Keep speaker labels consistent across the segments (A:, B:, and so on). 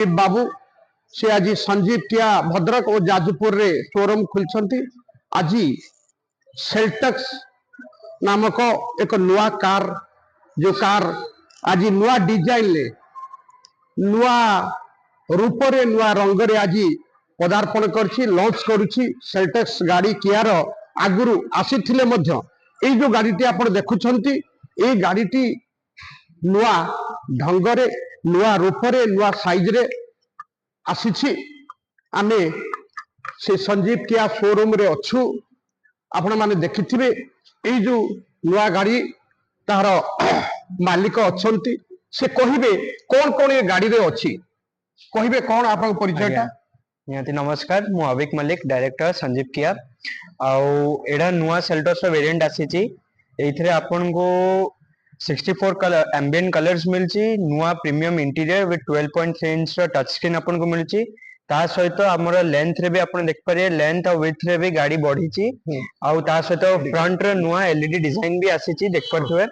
A: बाबू से आज संजीव किया भद्रक और जाजपुर रे शोरूम खुलछंती। आज सेल्टक्स नामक एक नुआ कार जो कार आज नुआ डिजाइन ले नुआ रूप रे नुआ रंग रे आज पदार्पण करछि लॉन्च करुछि। सेल्टक्स गाड़ी कियार आगुरु आसीथिले मध्य ए जो गाड़ीटी आपण देखुछंती ए गाड़ीटी नुआ ढंगरे नुआ रूपरे नुआ साइज रे आसीछि। आमे से संजीव किया शोरूम रे अच्छु। आपण माने देखिथिबे ए जो नुआ गाड़ी तार मालिक अच्छंती से कहिबे कोन कोन ए गाड़ी रे अछि कहिबे कोन आपन परिचयटा।
B: निहाती नमस्कार मु अविक मलिक डायरेक्टर संजीव किया आउ एडा नुआ सेल्टोस वेरिएंट आसीची। एथिरे आपन को 64 कलर एम्बिएंट कलर्स मिलची नुआ premium interior with 12.3 inch touch screen आपन को मिलची। ता सहित हमर लेंथ रे भी आपन देख पारे लेंथ और विड्थ रे भी गाड़ी बढ़ीची आउ ता सहित फ्रंट रे नुआ एलईडी डिजाइन भी आसीची देख पारथुवे।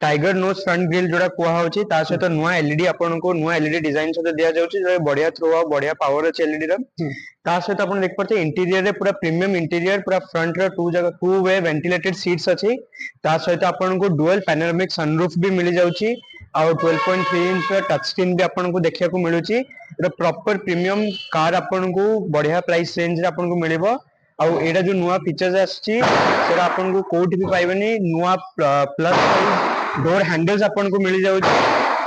B: टाइगर नोज फ्रंट ग्रिल जोडा कुआ होची ता सहित नुआ एलईडी आपन को नुआ एलईडी डिजाइन सहित दिया जाउची जो बढ़िया थ्रो आ बढ़िया पावर अछि एलईडी रे। ता सहित आपन देख पारते इंटीरियर रे पूरा प्रीमियम इंटीरियर पूरा फ्रंट रे टू वे वेंटिलेटेड सीट्स अछि। ता सहित आपन को डुअल पैनोरामिक सनरूफ भी मिल जाउची और 12.3 इंच टच स्क्रीन भी आपन को देखिया को मिलुची। एटा प्रॉपर प्रीमियम कार आपन को बढ़िया प्राइस रेंज रे आपन को मिलिबो। आउ एटा जो नुआ फीचर्स आछि सेटा आपन को कोठी भी पाइबनी नुआ प्लस साइज डोर हैंडल्स आपन को मिल जाउची।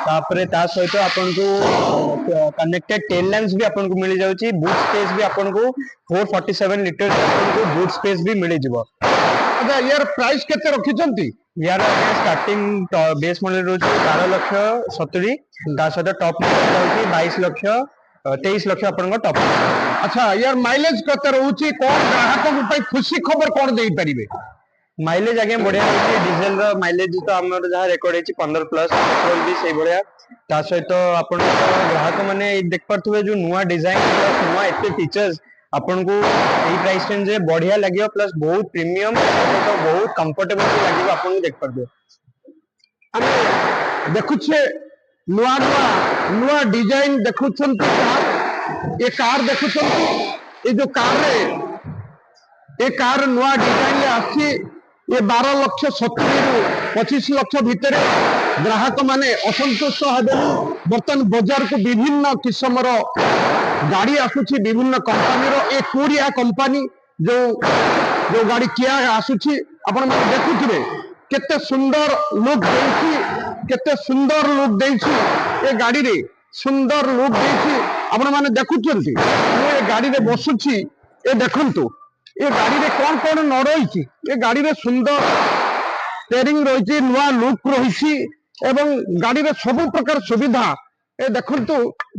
B: तापरे ता सहित आपन को कनेक्टेड टेल लैंप्स भी आपन को मिल जाउची। बूट स्पेस भी आपन को 447 लीटर आपन को बूट स्पेस भी मिल जिवो।
A: अच्छा यार प्राइस केते रखिचंती
B: यार स्टार्टिंग बेस मॉडल रोची 12 लक्ष 70 ता सहित टॉप मॉडल रोची 22 लक्ष 23 लक्ष आपन को टॉप।
A: अच्छा यार माइलेज केते रहउची कोन ग्राहक को पई खुशी खबर कोन देई परिबे।
B: माइलेज आगे बढ़िया होची डीजल रो माइलेज तो हमर जहा रिकॉर्ड हेची 15 प्लस पेट्रोल भी सही बढ़िया। ता सहित आपन ग्राहक माने देख परथुवे जो नुआ डिजाइन नुआ एते फीचर्स आपन को एई प्राइस रेंज रे बढ़िया लागियो प्लस बहुत प्रीमियम तो बहुत कंफर्टेबल भी लागियो आपन को देख परदे।
A: हम देखुछे नुआ नुआ नुआ डिजाइन देखुछन कार देखुछन ए जो कार रे ए कार नुआ डिजाइन ले आसी ये 12 लक्ष 70 रु 25 लक्ष भितर ग्राहक माने असंतुष्ट हेबे। बर्तन बाजार को विभिन्न किस्म रो गाड़ी आसुची विभिन्न कंपनी रो ए कोरिया कंपनी जो जो गाड़ी किया आसुची आपण माने देखुथिबे केते सुंदर लुक देछि केते सुंदर लुक देछि ए गाड़ी रे सुंदर लुक देछि आपण माने देखुचंती। मु ए गाड़ी रे बसुची ए देखंतु ए गाड़ी रे कोन कोन न रहिछि ए गाड़ी रे सुंदर स्टीयरिंग रहिछि नुआ लुक रहिछि एवं गाड़ी रे सब प्रकार सुविधा ए देखंतु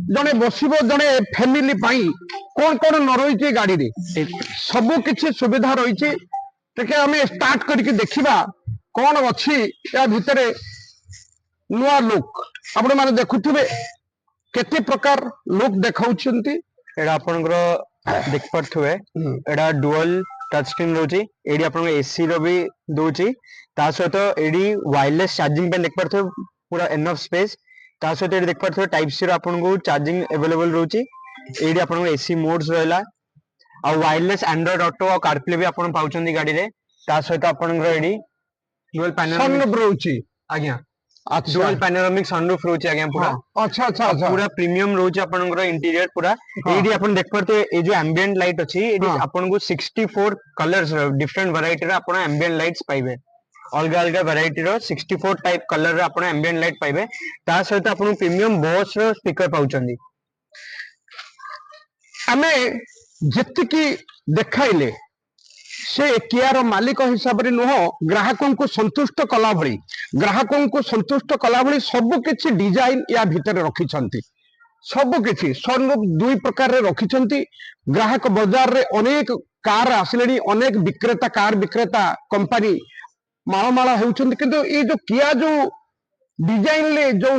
A: जने बसिबो जने फैमिली पाई कोन कोन न रहिछि गाड़ी रे सब किछि सुविधा रहिछि। तेके हमें स्टार्ट करके देखिबा कोन अछि या भितरे नुआ लुक आपण माने देखुथिबे केते प्रकार लुक देखाउछंती।
B: एडा आपनकर देख परथुवे एडा डुअल टच स्क्रीन रोची एडी आपन एसी रो भी दोची। ता सहित एडी वायरलेस चार्जिंग पे देख परथुवे पूरा एनफ स्पेस। ता सहित एडी देख परथुवे टाइप सी रो आपन को चार्जिंग अवेलेबल रोची। एडी आपन को एसी मोड्स रहला आ वायरलेस एंड्रॉइड ऑटो और कारप्ले भी आपन पाउचंदी गाड़ी रे। ता सहित आपन को एडी डुअल पैनोरामिक
A: सनरूफ रोची
B: आज्ञा डुअल पैनोरामिक सनरूफ रोची आज्ञा पूरा।
A: अच्छा अच्छा अच्छा
B: पूरा प्रीमियम रोची आपन को इंटीरियर पूरा। एडी आपन देख परते ए जो एम्बिएंट लाइट अछि एडी आपन को 64 कलर्स डिफरेंट वैरायटी रे आपन एम्बिएंट लाइट्स पाइबे। अलगा अलगा वैरायटी रो 64 टाइप कलर रे आपन एम्बिएंट लाइट पाइबे। ता सहित आपन प्रीमियम बॉस रो स्पीकर पाउचंदी।
A: हमें जत्तिकी देखाइले से कियार मालिक हिसाब रे नुह ग्राहकों को संतुष्ट कला भली ग्राहकों को संतुष्ट कला भली सब किछि डिजाइन या भीतर रखिछंती। सब किछि सनरूफ दुई प्रकार रे रखिछंती। ग्राहक बाजार रे अनेक कार आसिलेनी अनेक विक्रेता कार विक्रेता कंपनी माळमाळ हेउछंती किंतु ए जो किया जो डिजाइन ले जो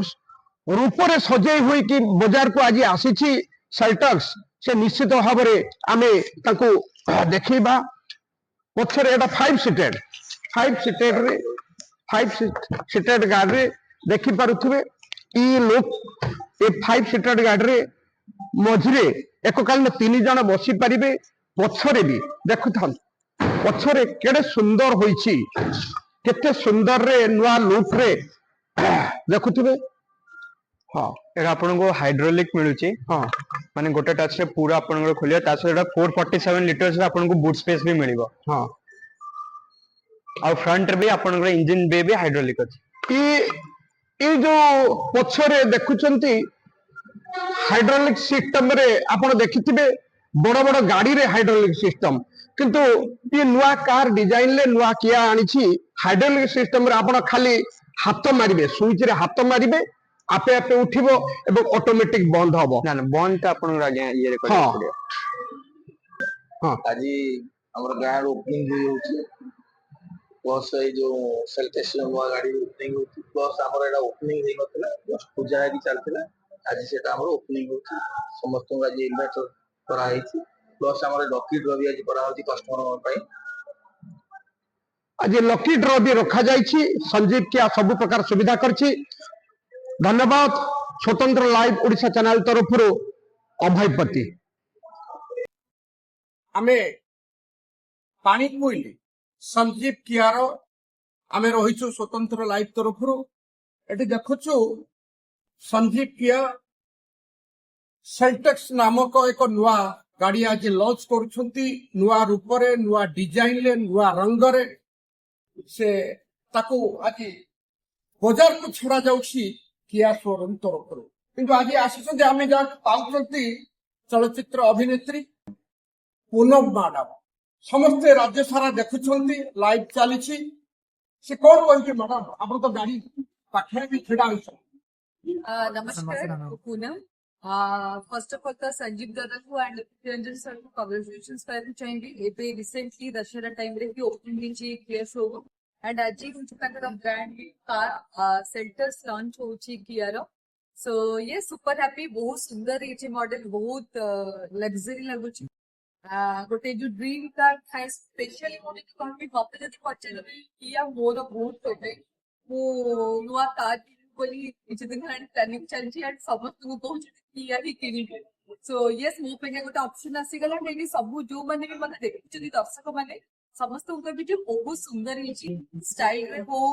A: रूप रे सजै होई कि बाजार को आज आसीछि सेल्टक्स से निश्चित भाव रे आमे ताको देखिबा। पछरे एटा 5 सीटेड गाड़ी रे देखि पारुथुबे ई लोक ए 5 सीटेड गाड़ी रे ମଝିରେ ଏକକାଳୀନ 3 ଜଣ ବସି ପାରିବେ। ପଛରେ ବି ଦେଖୁଥାନ୍ତୁ, ପଛରେ କେଡେ ସୁନ୍ଦର ହୋଇଛି, କେତେ ସୁନ୍ଦରରେ ନୂଆ ଲୁକ୍ ରେ ଦେଖୁଥିବେ। ହଁ
B: ଏଟା ଆପଣଙ୍କୁ ହାଇଡ୍ରୋଲିକ ମିଳୁଛି,
A: ହଁ
B: ମାନେ ଗୋଟେ ଟଚ୍ ରେ ପୁରା ଆପଣଙ୍କର ଖୋଲିବ। ତା ସହିତ 447 ଲିଟର୍ସ ରେ ଆପଣଙ୍କୁ ବୁଟ ସ୍ପେସ୍ ବି ମିଳିବ।
A: ହଁ
B: ଆଉ ଫ୍ରଣ୍ଟ ରେ ବି ଆପଣଙ୍କର ଇଞ୍ଜିନ ବେ ବି ହାଇଡ୍ରୋଲିକ ଅଛି।
A: ଏ ଯୋଉ ପଛରେ ଦେଖୁଛନ୍ତି ହାଇଡ୍ରୋଲିକ ସିଷ୍ଟମ ରେ ଆପଣ ଦେଖିଥିବେ ବଡ ବଡ ଗାଡିରେ ହାଇଡ୍ରୋଲିକ ସିଷ୍ଟମ, କିନ୍ତୁ ଏ ନୂଆ କାର ଡିଜାଇନ ରେ ନୂଆ କିଆ ଆଣିଛି ହାଇଡ୍ରୋଲିକ ସିଷ୍ଟମ ରେ ଆପଣ ଖାଲି ହାତ ମାରିବେ, ସୁଇଚ ରେ ହାତ ମାରିବେ, ଆପେ ଆପେ ଉଠିବ ଏବଂ ଅଟୋମେଟିକ ବନ୍ଦ ହବ।
B: ନା ନା ବନ୍ଦ ଟା ଆପଣଙ୍କର ଆଜ୍ଞା ଇଏରେ
A: ହଁ
B: କରିବାକୁ ପଡିବ।
A: ହଁ
C: ଆଜି ଆମର ଗାଁ ରୁ ଓପନିଂ ହଉଛି, ପ୍ଲସ୍ ଏଇ ଯୋଉ ସେଲଟେସ୍ ନୂଆ ଗାଡି ଓପନିଂ ହଉଛି, ପ୍ଲସ୍ ଆମର ଏଇଟା ଓପନିଂ ହେଇନଥିଲା, ଜଷ୍ଟ ପୂଜା ହେଇକି ଚାଲିଥିଲା। ଆଜି ସେଟା ଆମର ଓପନିଂ ହଉଛି, ସମସ୍ତଙ୍କୁ ଆଜି ଇନଭାଇଟ୍ କରାହେଇଛି। ପ୍ଲସ୍ ଆମର ଲକି ଡ୍ର ବି ଆଜି କରାହଉଛି କଷ୍ଟମରଙ୍କ ପାଇଁ।
A: ଆଜି ଲକି ଡ୍ର ବି ରଖାଯାଇଛି। ସଞ୍ଜୀବ କିଆ ସବୁ ପ୍ରକାର ସୁବିଧା କରିଛି। ଧନ୍ୟବାଦ ସ୍ୱତନ୍ତ୍ର ଲାଇଭ ଓଡିଶା ଚ୍ୟାନେଲ ତରଫରୁ ଅଭୟପତି।
D: ଆମେ ପାଣି କୋଇଲି ସଞ୍ଜୀବ କିଆର ଆମେ ରହିଛୁ ସ୍ୱତନ୍ତ୍ର ଲାଇଭ ତରଫରୁ। ଏଠି ଦେଖୁଛୁ ସଞ୍ଜୀବ କିଆ ସେଲ୍ଟେକ୍ସ ନାମକ ଏକ ନୂଆ ଗାଡି ଆଜି ଲଞ୍ଚ କରୁଛନ୍ତି, ନୂଆ ରୂପରେ, ନୂଆ ଡିଜାଇନରେ, ନୂଆ ରଙ୍ଗରେ। ସେ ତାକୁ ଆଜି ବଜାରକୁ ଛଡା ଯାଉଛି କିଆ ଶୋରୁମ ତରଫରୁ। କିନ୍ତୁ ଆଜି ଆସିଛନ୍ତି, ଆମେ ଯାହାକୁ ପାଉଛନ୍ତି ଚଳଚ୍ଚିତ୍ର ଅଭିନେତ୍ରୀ ପୁନମ ମ୍ୟାଡାମ। ସମସ୍ତେ ରାଜ୍ୟ ସାରା ଦେଖୁଛନ୍ତି, ଲାଇଭ ଚାଲିଛି। ସେ କଣ କହିବେ ମ୍ୟାଡାମ? ଆପଣ ତ ଗାଡି ପାଖରେ ବି ଛିଡା ହେଇଛନ୍ତି।
E: Namaskar, Poonam. First of all, the Sanjeev Dada को and Ranjan sir को congratulations करना चाहेंगे। ये पे recently दशहरा टाइम रे भी opening ହେଇଛି Kia showroom and ଆଜି ହଉଛି ତାଙ୍କର brand new car Seltos launch ହଉଛି Kia ର। So yes, super happy, ବହୁତ ସୁନ୍ଦର ହେଇଛି ମଡେଲ, ବହୁତ ଲକ୍ସରୀ ଲାଗୁଛି। ଗୋଟେ ଯୋଉ ଡ୍ରିମ୍ କାର ଥାଏ, ସ୍ପେଶାଲି ମୁଁ ଯଦି କହିବି, ମତେ ଯଦି ପଚାରିବେ Kia ମୋର ବହୁତ ଫେଭରେଟ। ମୁଁ ନୂଆ କାର ବୋଲି କିଛି ଦିନ ହେଲାଣି ପ୍ଲାନିଂ ଚାଲିଛି ଆଣ୍ଡ ସମସ୍ତଙ୍କୁ କହୁଛି କିଆ ହିଁ କିଣିବି। ସୋ ୟେସ୍, ମୋ ପାଇଁ ଗୋଟେ ଅପସନ ଆସିଗଲା। କାହିଁକି ସବୁ ଯୋଉମାନେ ବି ମତେ ଦେଖୁଛନ୍ତି ଦର୍ଶକ ମାନେ ସମସ୍ତଙ୍କୁ କହିବି ଯେ ବହୁତ ସୁନ୍ଦର ହେଇଛି, ଷ୍ଟାଇଲରେ ହଉ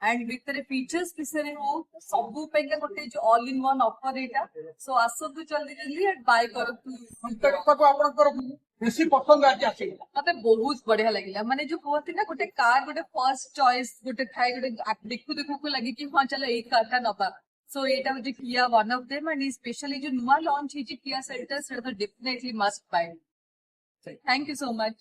E: ଆଣ୍ଡ ଭିତରେ ଫିଚର୍ସ ବିଷୟରେ ହଉ, ସବୁ ପାଇଁକା ଗୋଟେ ଯୋଉ ଅଲ୍ ଇନ୍ ୱାନ୍ ଅଫର ଏଇଟା। ସୋ ଆସନ୍ତୁ ଜଲ୍ଦି ଜଲ୍ଦି ଆଣ୍ଡ ବାୟ କରନ୍ତୁ।
D: କଣ୍ଟାକ୍ଟକୁ ଆପଣଙ୍କର ବେଶୀ ପସନ୍ଦ ଆଜି ଆସିଲା।
E: ମତେ ବହୁତ ବଢିଆ ଲାଗିଲା, ମାନେ ଯୋଉ କୁହନ୍ତି ନା ଗୋଟେ କାର ଗୋଟେ ଫର୍ଷ୍ଟ ଚଏସ୍ ଗୋଟେ ଥାଏ, ଗୋଟେ ଦେଖୁ ଦେଖୁକୁ ଲାଗେ କି ହଁ ଚାଲ ଏଇ କାର ଟା ନବା। ସୋ ଏଇଟା ହଉଛି Kia one of them and specially जो नया लॉन्च ହେଇଛି କିଆ ସେଲ୍ଟସ୍, ସେଟା ତ definitely must buy. Thank you so much.